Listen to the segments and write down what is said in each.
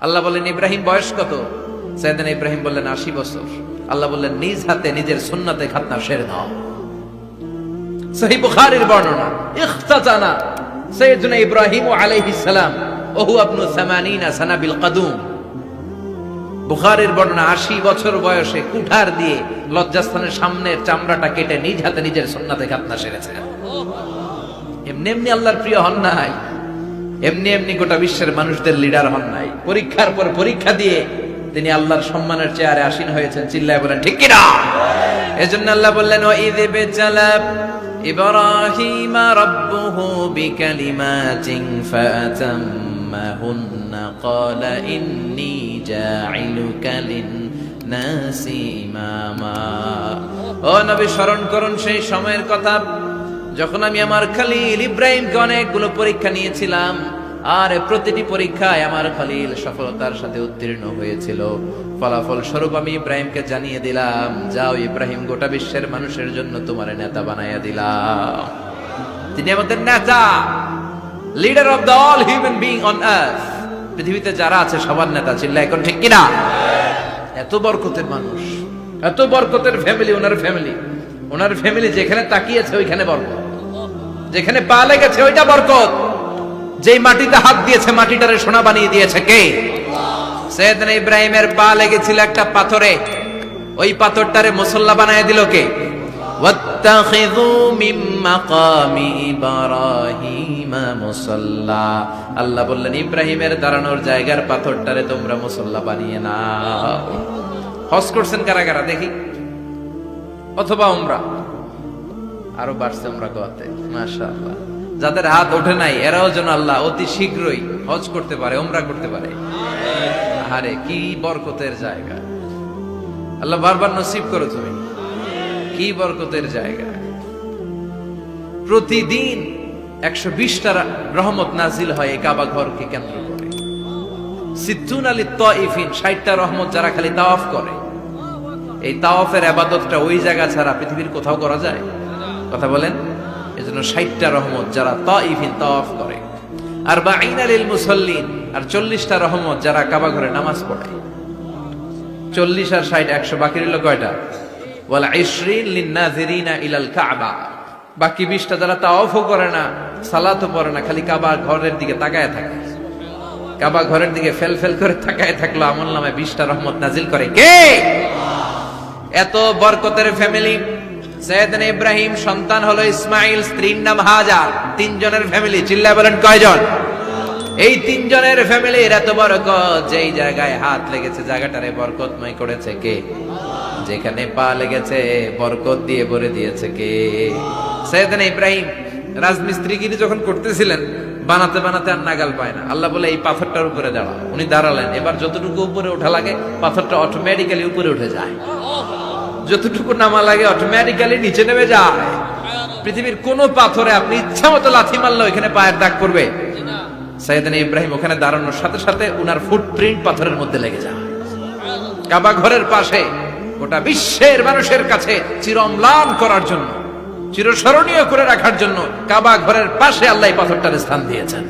আল্লাহ বললেন ইব্রাহিম বয়স কত? সাইয়েদনা ইব্রাহিম বললেন 80 বছর। আল্লাহ বললেন নিজ হাতে নিজের সুন্নতে খাতনা সেরে দাও। সহিহ বুখারীর বর্ণনা, ইখতাতানা সাইয়েদনা ইব্রাহিম আলাইহিস সালাম ওহু আবনু 80 সানা বিল কদুম। বুখারীর বর্ণনা 80 বছর বয়সে কুঠার দিয়ে লজ্জাস্থানের সামনের চামড়াটা কেটে নিজ হাতে নিজের সুন্নতে খাতনা সেরেছেন। এমনি এমনি আল্লাহর প্রিয় হন নাই, এমনি এমনি গোটা বিশ্বের মানুষদের লিডার হন নাই। পরীক্ষার পর পরীক্ষা দিয়ে তিনি আল্লাহর সম্মানের চেয়ারে আসীন হয়েছেন। চিল্লায় বলেন ঠিক কিনা? এজন্য আল্লাহ বললেন ওয়াইদ বিতালা ইব্রাহিম রাব্বুহু বিকালিমাতিন ফাতাম্মাহুন্না ক্বালা ইন্নী জাইলুকা লিন-নাসি ইমামা। ও নবী, স্মরণ করুন সেই সময়ের কথা যখন আমি আমার খলিল ইব্রাহিমকে অনেকগুলো পরীক্ষা নিয়েছিলাম, আর প্রতিটি পরীক্ষায় আমার খলিল সফলতার সাথে উত্তীর্ণ হয়েছিল। ফলাফল স্বরূপ আমি ইব্রাহিমকে জানিয়ে দিলাম, যাও ইব্রাহিম, গোটা বিশ্বের মানুষের জন্য তোমার নেতা বানাইয়া দিলাম। তিনি আমাদের নেতা, leader of the all human being on earth. পৃথিবীতে যারা আছে সবার নেতা। চিল্লা এখন ঠিক কিনা? এত বরকতের মানুষ, এত বরকতের ফ্যামিলি। ওনার ফ্যামিলি যেখানে তাকিয়েছে ওইখানে বরকত, যেখানে পা লেগেছে ওইটা বরকত। যেই মাটিতে হাত দিয়েছে মাটিটারে সোনা বানিয়ে দিয়েছে কে? সাইয়েদনা ইব্রাহিমের পা লেগেছিল একটা পাথরে, ওই পাথরটারে মুসল্লা বানিয়ে দিল কে? ওয়াত্তাখিযু মিন মাকামি ইব্রাহিম মুসাল্লা। আল্লাহ বললেন ইব্রাহিমের দাঁড়ানোর জায়গার পাথরটারে তোমরা মুসল্লা বানিয়ে নাও। হজ করছেন কারা কারা দেখি? অথবা উমরা? আরো বাড়ছে উমরা করতে, মাশাআল্লাহ। যাদের হাত ওঠে নাই এরাও যেন আল্লাহ অতি শীঘ্রই হজ করতে পারে, উমরা করতে পারে। আরে কি বরকতের জায়গা! আল্লাহ বারবার নসিব করো তুমি। কি বরকতের জায়গা! প্রতিদিন 120টা রহমত নাজিল হয় এই কাবা ঘরকে কেন্দ্র করে। সিদ্দুনা লিত-তাইফিন, 60টা রহমত যারা খালি তাওয়াফ করে। এই তাওয়াফের ইবাদতটা ওই জায়গা ছাড়া পৃথিবীর কোথাও করা যায়? কথা বলেন। এজন্য 60টা রহমত যারা তাইফিন তাওয়াফ করে। আর বাঈনা লিল মুসাল্লিন, আর 40টা রহমত যারা কাবা ঘরে নামাজ পড়ে। 40 আর 60 100, বাকি রইল কয়টা? ওয়াল 20 লিন-নাযিরিনা ইলাল কাবা। বাকি 20টা যারা তাওয়াফও করে না, সালাতও পড়ে না, খালি কাবা ঘরের দিকে তাকায় থাকে। কাবা ঘরের দিকে ফেল ফেল করে তাকায় থাকলো, আমলনামায় 20টা রহমত নাজিল করে কে? এত বরকতের ফ্যামিলি। সাইয়েদনা ইব্রাহিম সন্তান হলো ইসমাইল, স্ত্রীর নাম হাজার। 3 জনের ফ্যামিলি। চিল্লায় বলেন কয়জন? এই 3 জনের ফ্যামিলির এত বরকত, যেই জায়গায় হাত লেগেছে জায়গাটারে বরকতময় করেছে কে? যেখানে পা লেগেছে বরকত দিয়ে ভরে দিয়েছে কে? সাইয়েদনা ইব্রাহিম রাজমিস্ত্রিগিরি যখন করতেছিলেন, বানাতে বানাতে আর নাগাল পায় না। আল্লাহ বলে এই পাথরটার উপরে দাঁড়াও। উনি দাঁড়ালেন। এবার যতটুকু উপরে ওঠা লাগে পাথরটা অটোমেটিক্যালি উপরে উঠে যায়, যতটুকু নামা লাগে অটোমেটিক্যালি নিচে নেমে যায়। পৃথিবীর কোন পাথরে আপনি ইচ্ছা মতো লাথি মারলে ওখানে পায়ের দাগ পড়বে? সাইয়েদনা ইব্রাহিম ওখানে দাঁড়ানোর সাথে সাথে উনার ফুটপ্রিন্ট পাথরের মধ্যে লেগে যায়। কাবা ঘরের পাশে গোটা বিশ্বের মানুষের কাছে চিরম্লান করার জন্য, চিরস্মরণীয় করে রাখার জন্য কাবা ঘরের পাশে আল্লাহ পাথরটার স্থান দিয়েছেন।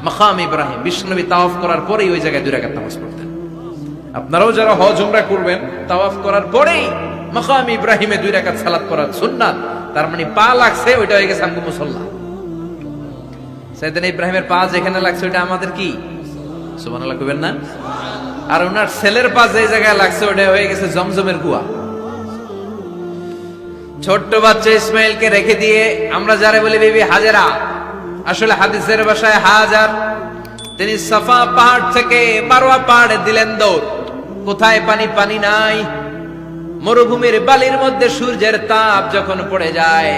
মাকাম ইব্রাহিম। বিশ্বনবী তাওয়াফ করার পরেই ওই জায়গায় 2 রাকাত নামাজ পড়তেন। আপনারাও যারা হজ উমরা করবেন, তাওয়াফ করার পরেই মাকাম ইব্রাহিমে 2 রাকাত সালাত পড়া সুন্নাত। তার মানে পা লাগছে, ওইটা হয়ে গেছে আমগো মুসাল্লা। সাইয়েদনা ইব্রাহিমের পা যেখানে লাগছে ওইটা আমাদের কি? সুবহানাল্লাহ কইবেন না? আর ওনার ছেলের পা যে জায়গায় লাগছে ওইটা হয়ে গেছে জমজমের কুয়া। ছোট্ট বাচ্চা ইসমাইলকে রেখে দিয়ে আমরা যারে বলি বিবি হাজেরা, আসলে হাদিসের ভাষায় হাজার, তিনি সাফা পাহাড় থেকে মারওয়া পাহাড়ে দিলেন দৌড়। কোথায় পানি? পানি নাই। মরুভূমির বালির মধ্যে সূর্যের তাপ যখন পড়ে যায়,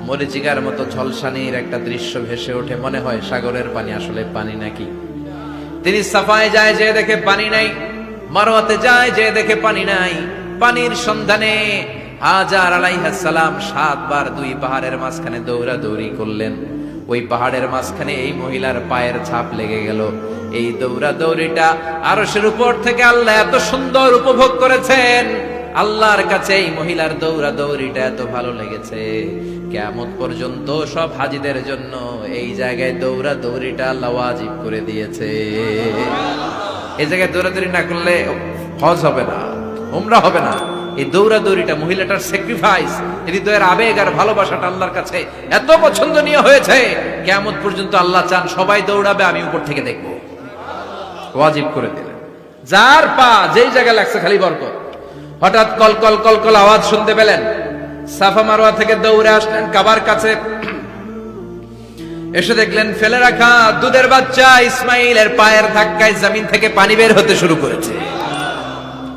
মরিচিকার মতো ঝলসানির একটা দৃশ্য ভেসে ওঠে, মনে হয় সাগরের পানি, আসলে পানি নাকি। তিনি সাফায় যায়, যে দেখে পানি নাই। মারওয়াতে যায়, যে দেখে পানি নাই। পানির সন্ধানে হাজার আলাইহিস সালাম 7 বার 2 পাহাড়ের মাঝখানে দৌড়াদৌড়ি করলেন। ওই পাহাড়ের মাঝখানে এই মহিলার পায়ের ছাপ লেগে গেল। এই দৌড়াদৌড়িটা আরশের উপর থেকে আল্লাহ এত সুন্দর উপভোগ করেছেন। আল্লাহর কাছে এই মহিলার দৌড়াদৌড়িটা এত ভালো লেগেছে, কিয়ামত পর্যন্ত সব হাজীদের জন্য এই জায়গায় দৌড়াদৌড়িটা আল্লাহ ওয়াজিব করে দিয়েছে। এই জায়গায় দৌড়াদৌড়ি না করলে হজ হবে না, উমরা হবে না। এই দৌড়াদৌড়িটা মহিলাটার স্যাক্রিফাইস, হৃদয়ের আবেগ আর ভালোবাসাটা আল্লাহর কাছে এত পছন্দনীয় হয়েছে, কিয়ামত পর্যন্ত আল্লাহ চান সবাই দৌড়াবে, আমি উপর থেকে দেখবো। ওয়াজিব করে দিলেন। যার পা যেই জায়গায় লাগছে খালি বরকত। হঠাৎ কল কল কল কল আওয়াজ শুনতে পেলেন, সাফা মারওয়া থেকে দৌড়ে আসলেন কাবার কাছে, এসে দেখলেন ফেলে রাখা দুধের বাচ্চা ইসমাইলের পায়ের ধাক্কায় জমিন থেকে পানি বের হতে শুরু করেছে।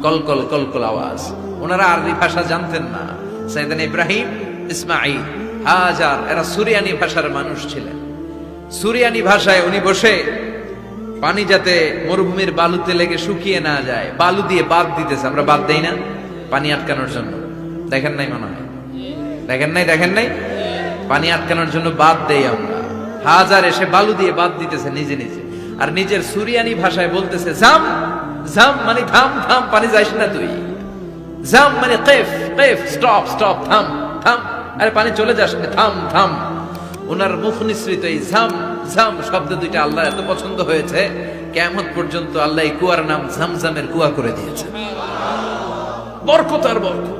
কলকল কলকল আওয়াজ। ওনারা আরবি ভাষা জানতেন না। সাইয়েদনা ইব্রাহিম, ইসমাইল, হাজার এরা সুরিয়ানি ভাষার মানুষ ছিলেন। সুরিয়ানি ভাষায় উনি বসে পানি যাতে মরুভূমির বালুতে লেগে শুকিয়ে না যায়, বালু দিয়ে বাদ দিতেছে। আমরা বাদ দেই না পানি আটকানোর জন্য? দেখেন নাই মনে হয়? দেখেন নাই পানি আটকানোর জন্য বাদ দেই আমরা। হাজার এসে বালু দিয়ে বাদ দিতেছে নিজে নিজে, আর নিজের সুরিয়ানি ভাষায় বলতেছে জাম জাম, মানে থাম থাম, পানি যাইস না তুই। জাম মানে কেফ কেফ, স্টপ স্টপ, থাম থাম, আরে পানি চলে যাস না, থাম থাম। ওনার মুখ নিঃসৃত এই ঝাম ঝাম শব্দ দুইটা আল্লাহ এত পছন্দ হয়েছে, কিয়ামত পর্যন্ত আল্লাহ এই কুয়ার নাম ঝামঝামের কুয়া করে দিয়েছে। বরকত আর বরকত।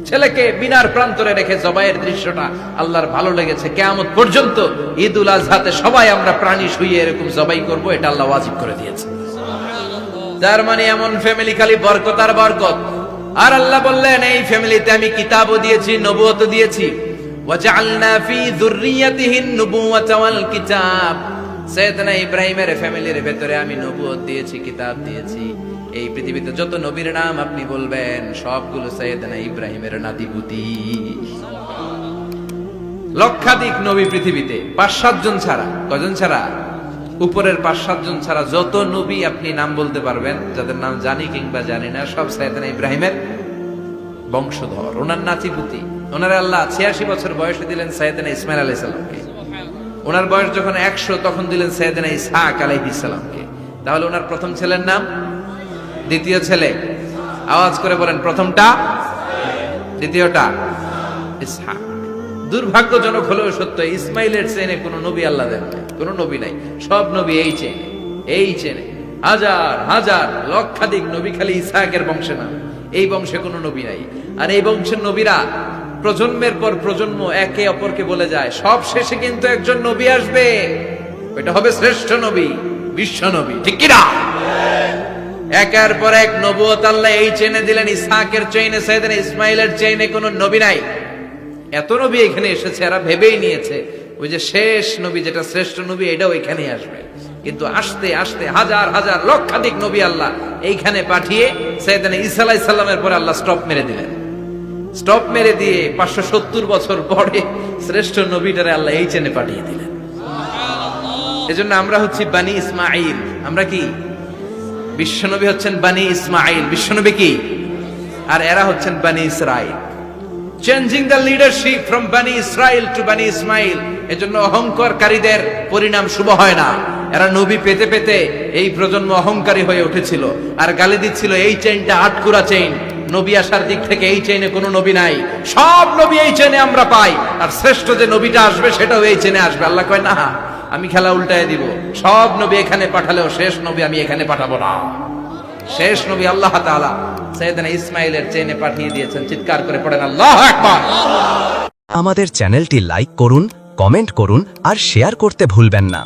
ছেলেকে মিনার প্রান্তরে রেখে জবাইয়ের দৃশ্যটা আল্লাহর ভালো লেগেছে। কিয়ামত পর্যন্ত ঈদুল আজহাতে সবাই আমরা প্রাণী শুইয়ে এরকম জবাই করব, এটা আল্লাহ ওয়াজিব করে দিয়েছে। তার মানে এমন ফ্যামিলি খালি বরকত আর বরকত। আর আল্লাহ বললেন এই ফ্যামিলিতে আমি কিতাবও দিয়েছি, নবুয়তও দিয়েছি। ওয়াজআলনা ফি যুররিয়াতিহিন নুবুওয়াতা ওয়াল কিতাব। সাইয়েদনা ইব্রাহিমের ফ্যামিলির ভেতরে আমি নবুয়ত দিয়েছি, কিতাব দিয়েছি। এই পৃথিবীতে যত নবীর নাম আপনি বলবেন সবগুলো সাইয়েদনা ইব্রাহিমের নাতিপুতি। লক্ষাধিক নবী পৃথিবীতে, 5-7 জন ছাড়া। কয়জন ছাড়া? উপরের 5-7 জন ছাড়া যত নবী আপনি নাম বলতে পারবেন, যাদের নাম জানি কিংবা জানি না, সব সাইয়েদনা ইব্রাহিমের বংশধর, ওনার নাতিপুতি। ওনার আল্লাহ 86 বছর বয়সে দিলেন সাইয়েদনা ইসমাইল আলাইহিস সালামকে। ওনার বয়স যখন 100 তখন দিলেন সাইয়েদনা ইসহাক আলাইহিস সালামকে। তাহলে ওনার প্রথম ছেলের নাম? দ্বিতীয় ছেলে আওয়াজ করে বলেন, প্রথমটা, দ্বিতীয়টা ইসহাক। দুর্ভাগ্যজনক হলেও সত্য, ইসমাইলের চেনে কোনো নবী আল্লাহ দেন নাই, কোনো নবী নাই। সব নবী এই চেনে হাজার হাজার লক্ষাধিক নবী খালি ইসহাকের বংশে নাম। এই বংশে কোনো নবী নাই। আর এই বংশের নবীরা প্রজন্মের পর প্রজন্ম একে অপরকে বলে যায়, সব শেষে কিন্তু একজন নবী আসবে, ওইটা হবে শ্রেষ্ঠ নবী, বিশ্ব নবী। ঠিক কি না? একের পর এক নবুয়ত আল্লাহ এই চেনে দিলেন। ইসহাকের চেইনে, সাইয়েদনা ইসমাইলের চেইনে কোনো নবী নাই। এত নবী এখানে এসেছে, এরা ভেবেই নিয়েছে ওই যে শেষ নবী যেটা শ্রেষ্ঠ নবী এটাও এখানেই আসবে। কিন্তু আস্তে আস্তে হাজার হাজার লক্ষাধিক নবী আল্লাহ এইখানে পাঠিয়ে সাইয়েদনা ঈসা আলাইহিস সালামের পরে আল্লাহ স্টপ মেরে দিলেন। স্টপ মেরে দিয়ে 570 বছর পরে শ্রেষ্ঠ নবীটারে আল্লাহ এই চেনে পাঠিয়ে দিলেন। এজন্য আমরা হচ্ছি বানি ইসমাইল। আমরা কি? বিশ্বনবী হচ্ছেন বানি ইসমাইল, বিশ্বনবী কি? আর এরা হচ্ছেন বানি Israil. Changing the leadership from বানি ইসরাইল টু বানি ইসমাইল। এজন্য অহংকারীদের পরিণাম শুভ হয় না। এরা নবী পেতে পেতে এই প্রজন্ম অহংকারী হয়ে উঠেছিল আর গালি দিচ্ছিল এই চেইনটা আটকুরা চেইন, নবী আসার দিক থেকে এই চেইনে কোনো নবী নাই, সব নবী এই চেইনে আমরা পাই, আর শ্রেষ্ঠ যে নবীটা আসবে সেটাও এই চেইনে আসবে। আল্লাহ কয় না, আমি খেলা উল্টায় দিব, সব নবী এখানে পাঠালেও শেষ নবী আমি এখানে পাঠাবো না। শেষ নবী আল্লাহ তাআলা সাইয়েদনা ইসমাইলের চেইনে পাঠিয়ে দিয়েছেন। চিৎকার করে পড়েন আল্লাহু আকবার। আমাদের চ্যানেলটি লাইক করুন, কমেন্ট করুন আর শেয়ার করতে ভুলবেন না।